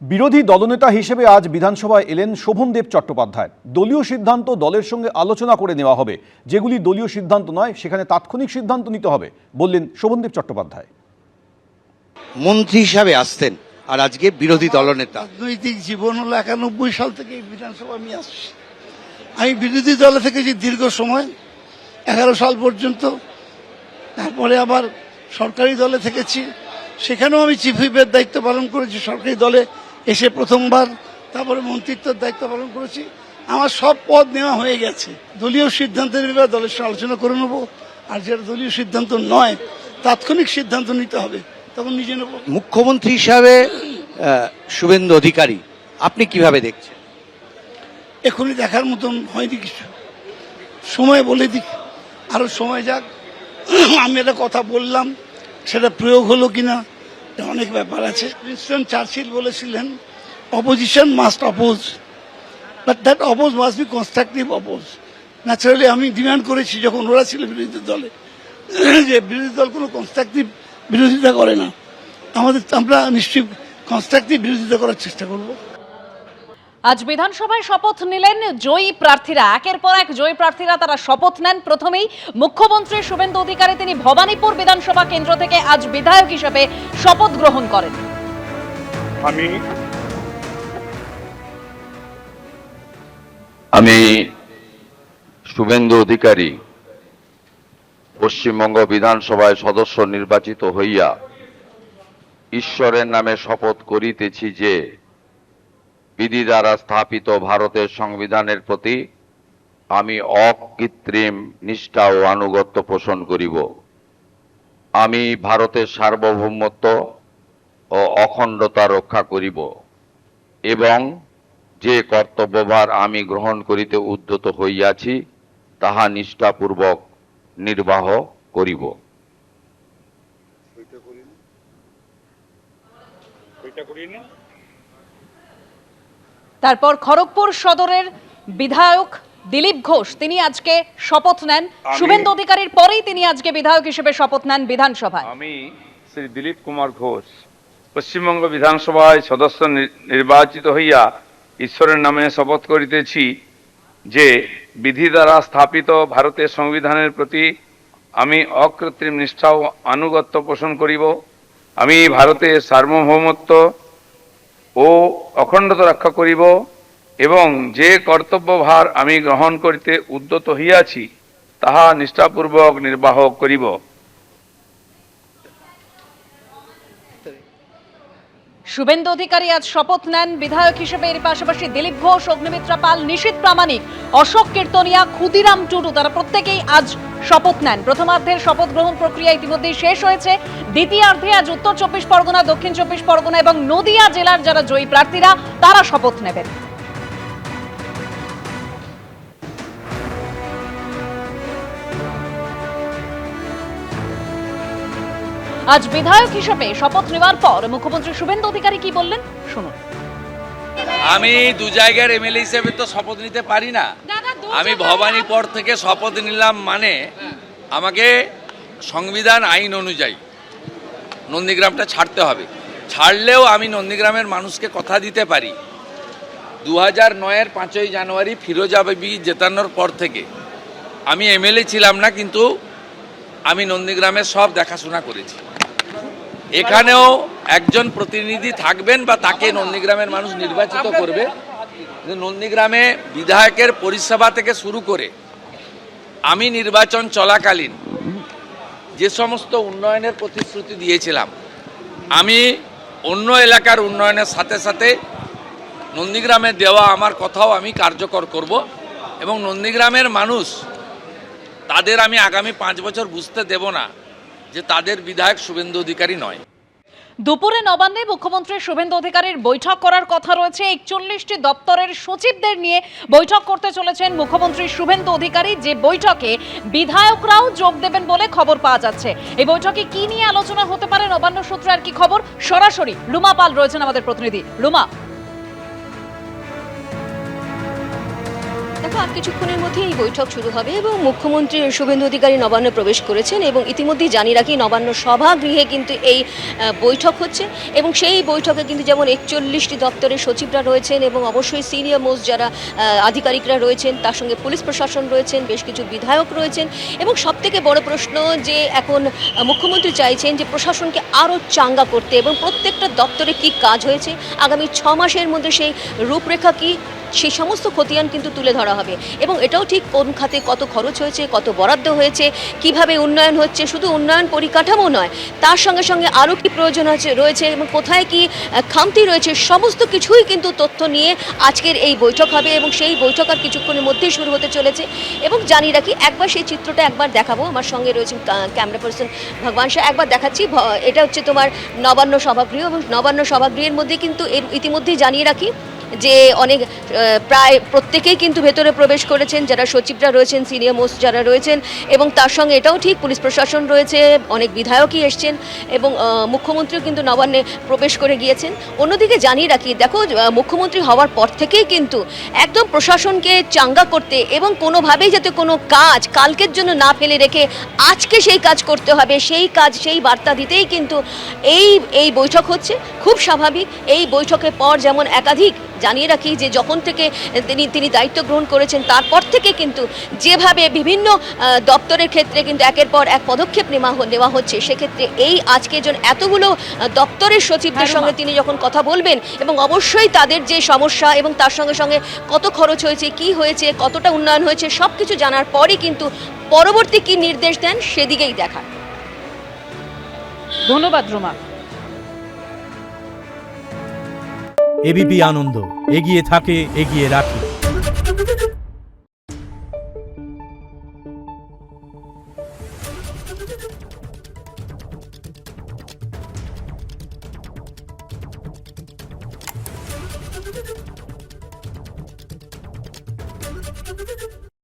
বিরোধী দলনেতা হিসেবে আজ বিধানসভায় এলেন শোভনদেব চট্টোপাধ্যায়। দলীয় সিদ্ধান্ত দলের সঙ্গে আলোচনা করে নেওয়া হবে, যেগুলি দলীয় সিদ্ধান্ত নয় সেখানে তাৎক্ষণিক সিদ্ধান্ত নিতে হবে বললেন শোভনদেব চট্টোপাধ্যায়। মন্ত্রী হিসাবে আসতেন আর আজকে বিরোধী দলনেতা। রাজনৈতিক জীবন হলো 91 সাল থেকে বিধানসভা আমি আসছি। আমি বিরোধী দলে থেকেছি দীর্ঘ সময়, 11 সাল পর্যন্ত। তারপরে আবার সরকারি দলে থেকেছি, সেখানেও আমি চিফ হুইপের দায়িত্ব পালন করেছি সরকারি দলে এসে প্রথমবার। তারপরে মন্ত্রিত্বের দায়িত্ব পালন করেছি। আমার সব পদ নেওয়া হয়ে গেছে। দলীয় সিদ্ধান্তের ব্যাপারে দলের সঙ্গে আলোচনা করে নেবো, আর যেটা দলীয় সিদ্ধান্ত নয় তাৎক্ষণিক সিদ্ধান্ত নিতে হবে তখন নিজে নেব। মুখ্যমন্ত্রী হিসাবে শুভেন্দু অধিকারী আপনি কিভাবে দেখছেন? এখনই দেখার মতন হয়নি কিছু, সময় বলে দিক, আরো সময় যাক। আমি একটা কথা বললাম, সেটা প্রয়োগ হলো কিনা অনেক ব্যাপার আছে। উইনস্টন চার্চিল বলেছিলেন, opposition must oppose, but that oppose must be constructive oppose. Naturally আমি ডিমান্ড করেছি যখন ওরা ছিল বিরোধী দলে, যে বিরোধী দল কোনো কনস্ট্রাকটিভ বিরোধিতা করে না, আমরা নিশ্চয়ই কনস্ট্রাকটিভ বিরোধিতা করার চেষ্টা করব। আজ বিধানসভায় শপথ নিলেন জয়ী প্রার্থীরা। একের পর এক জয়ী প্রার্থীরা তারা শপথ নেন। প্রথমেই মুখ্যমন্ত্রী শুভেন্দু অধিকারী, তিনি ভবানীপুর বিধানসভা কেন্দ্র থেকে আজ বিধায়ক হিসেবে শপথ গ্রহণ করেন। আমি শুভেন্দু অধিকারী পশ্চিমবঙ্গ বিধানসভায় সদস্য নির্বাচিত হইয়া ঈশ্বরের নামে শপথ করিতেছি যে বিধি দ্বারা স্থাপিত ভারতের সংবিধানের প্রতি আমি অকৃত্রিম নিষ্ঠা ও আনুগত্য পোষণ করিব। আমি ভারতের সার্বভৌমত্ব ও অখণ্ডতা রক্ষা করিব এবং যে কর্তব্যভার আমি গ্রহণ করিতে উদ্যত হইয়াছি তাহা নিষ্ঠাপূর্বক নির্বাহ করিব। তারপর খড়গপুর সদরের বিধায়ক দিলীপ ঘোষ, তিনি আজকে শপথ নেন। শুভেন্দু অধিকারীর পরেই তিনি আজকে বিধায়ক হিসেবে শপথ নেন বিধানসভায়। আমি শ্রী দিলীপ কুমার ঘোষ পশ্চিমবঙ্গ বিধানসভায় সদস্য নির্বাচিত হইয়া ঈশ্বরের নামে শপথ করিতেছি যে বিধি দ্বারা স্থাপিত ভারতের সংবিধানের প্রতি আমি অকৃত্রিম নিষ্ঠা ও আনুগত্য পোষণ করিব। আমি ভারতের সার্বভৌমত্ব ও অখণ্ডতা রক্ষা করিব এবং যে কর্তব্যভার আমি গ্রহণ করিতে উদ্যত হইয়াছি তাহা নিষ্ঠাপূর্বক নির্বাহ করিব। শুভেন্দু অধিকারী আজ শপথ নেন বিধায়ক হিসেবে। এর পাশাপাশি দিলীপ ঘোষ, অগ্নিমিত্রা পাল, নিশীথ প্রামাণিক, অশোক কীর্তনিয়া, ক্ষুদিরাম টুডু তারা প্রত্যেকেই আজ শপথ নেন। প্রথমার্ধের শপথ গ্রহণ প্রক্রিয়া ইতিমধ্যেই শেষ হয়েছে। দ্বিতীয়ার্ধে আজ উত্তর 24 পরগনা, দক্ষিণ 24 পরগনা এবং নদিয়া জেলার যারা জয়ী প্রার্থীরা তারা শপথ নেবেন। আজ বিধায়ক হিসেবে শপথ নেওয়ার পর মুখ্যমন্ত্রী শুভেন্দু অধিকারী কি বললেন শুনুন। আমি দু জায়গার এমএলএ হিসেবে তো শপথ নিতে পারি না। আমি ভবানীপুর থেকে শপথ নিলাম, মানে আমাকে সংবিধান আইন অনুযায়ী নন্দীগ্রামটা ছাড়তে হবে। ছাড়লেও আমি নন্দীগ্রামের মানুষকে কথা দিতে পারি, 2009-এর 5ই জানুয়ারি ফিরোজা বিবি জেতানোর পর থেকে আমি এমএলএ ছিলাম না, কিন্তু আমি নন্দীগ্রামের সব দেখাশোনা করেছি। এখানেও একজন প্রতিনিধি থাকবেন বা তাকে নন্দীগ্রামের মানুষ নির্বাচিত করবে। নন্দীগ্রামে বিধায়কের পরিষেবা থেকে শুরু করে আমি নির্বাচন চলাকালীন যে সমস্ত উন্নয়নের প্রতিশ্রুতি দিয়েছিলাম, আমি অন্য এলাকার উন্নয়নের সাথে সাথে নন্দীগ্রামে দেওয়া আমার কথাও আমি কার্যকর করব এবং নন্দীগ্রামের মানুষ তাদের আমি আগামী 5 বছর বুঝতে দেব না যে তাদের বিধায়ক শুভেন্দু অধিকারী নয়। দুপুরে নবান্নে মুখ্যমন্ত্রী শুভেন্দু অধিকারীর বৈঠক করার কথা রয়েছে। 41টি দপ্তরের সচিবদের নিয়ে বৈঠক করতে চলেছেন মুখ্যমন্ত্রী শুভেন্দু অধিকারী, যে বৈঠকে বিধায়করাও যোগ দেবেন বলে খবর পাওয়া যাচ্ছে। এই বৈঠকে কি নিয়ে আলোচনা হতে পারে, নবান্ন সূত্রে আর কি খবর, সরাসরি রুমা পাল রয়েছেন আমাদের প্রতিনিধি। রুমা, দেখো আর কিছুক্ষণের মধ্যে এই বৈঠক শুরু হবে এবং মুখ্যমন্ত্রী শুভেন্দু অধিকারী নবান্নে প্রবেশ করেছেন এবং ইতিমধ্যেই জানিয়ে রাখি নবান্ন সভাগৃহে কিন্তু এই বৈঠক হচ্ছে এবং সেই বৈঠকে কিন্তু যেমন 41টি দপ্তরের সচিবরা রয়েছেন এবং অবশ্যই সিনিয়র মোস্ট যারা আধিকারিকরা রয়েছেন, তার সঙ্গে পুলিশ প্রশাসন রয়েছেন, বেশ কিছু বিধায়ক রয়েছেন এবং সবথেকে বড় প্রশ্ন যে এখন মুখ্যমন্ত্রী চাইছেন যে প্রশাসনকে আরও চাঙ্গা করতে এবং প্রত্যেকটা দপ্তরে কি কাজ হয়েছে আগামী 6 মাসের মধ্যে সেই রূপরেখা কি সেই সমস্ত খতিয়ান কিন্তু তুলে ধরা হবে এবং এটাও ঠিক কোন খাতে কত খরচ হয়েছে, কত বরাদ্দ হয়েছে, কিভাবে উন্নয়ন হচ্ছে, শুধু উন্নয়ন পরিকাঠামো নয় তার সঙ্গে সঙ্গে আরও কি প্রয়োজন রয়েছে এবং কোথায় কি খামতি রয়েছে, সমস্ত কিছুই কিন্তু তথ্য নিয়ে আজকের এই বৈঠক হবে এবং সেই বৈঠক আর কিছুক্ষণের মধ্যেই শুরু হতে চলেছে এবং জানিয়ে রাখি একবার সেই চিত্রটা একবার দেখাবো। আমার সঙ্গে রয়েছেন ক্যামেরা পার্সন ভগবান শাহ, একবার দেখাচ্ছি। এটা হচ্ছে তোমার নবান্ন সভাগৃহ এবং নবান্ন সভাগৃহের মধ্যে কিন্তু ইতিমধ্যেই জানিয়ে রাখি যে অনেক প্রায় প্রত্যেকেই কিন্তু ভেতরে প্রবেশ করেছেন, যারা সচিবরা রয়েছেন, সিনিয়র মোস্ট যারা রয়েছেন এবং তার সঙ্গে এটাও ঠিক পুলিশ প্রশাসন রয়েছে, অনেক বিধায়কই এসছেন এবং মুখ্যমন্ত্রীও কিন্তু নবান্নে প্রবেশ করে গিয়েছেন। অন্যদিকে জানিয়ে রাখি দেখো মুখ্যমন্ত্রী হওয়ার পর থেকেই কিন্তু একদম প্রশাসনকে চাঙ্গা করতে এবং কোনোভাবেই যাতে কোনো কাজ কালকের জন্য না ফেলে রেখে আজকে সেই কাজ করতে হবে, সেই কাজ সেই বার্তা দিতেই কিন্তু এই বৈঠক হচ্ছে। খুব স্বাভাবিক, এই বৈঠকের পর যেমন একাধিক জানিয়ে রাখি যে যখন থেকে তিনি দায়িত্ব গ্রহণ করেছেন তারপর থেকে কিন্তু যেভাবে বিভিন্ন দপ্তরের ক্ষেত্রে কিন্তু একের পর এক পদক্ষেপ নেওয়া হচ্ছে, সেক্ষেত্রে এই আজকে এতগুলো দপ্তরের সচিবদের সঙ্গে তিনি যখন কথা বলবেন এবং অবশ্যই তাদের যে সমস্যা এবং তার সঙ্গে সঙ্গে কত খরচ হয়েছে, কি হয়েছে, কতটা উন্নয়ন হয়েছে সব কিছু জানার পরই কিন্তু পরবর্তী কি নির্দেশ দেন সেদিকেই দেখা। ধন্যবাদ রোমা। এবিপি আনন্দ এগিয়ে থাকে, এগিয়ে রাখে।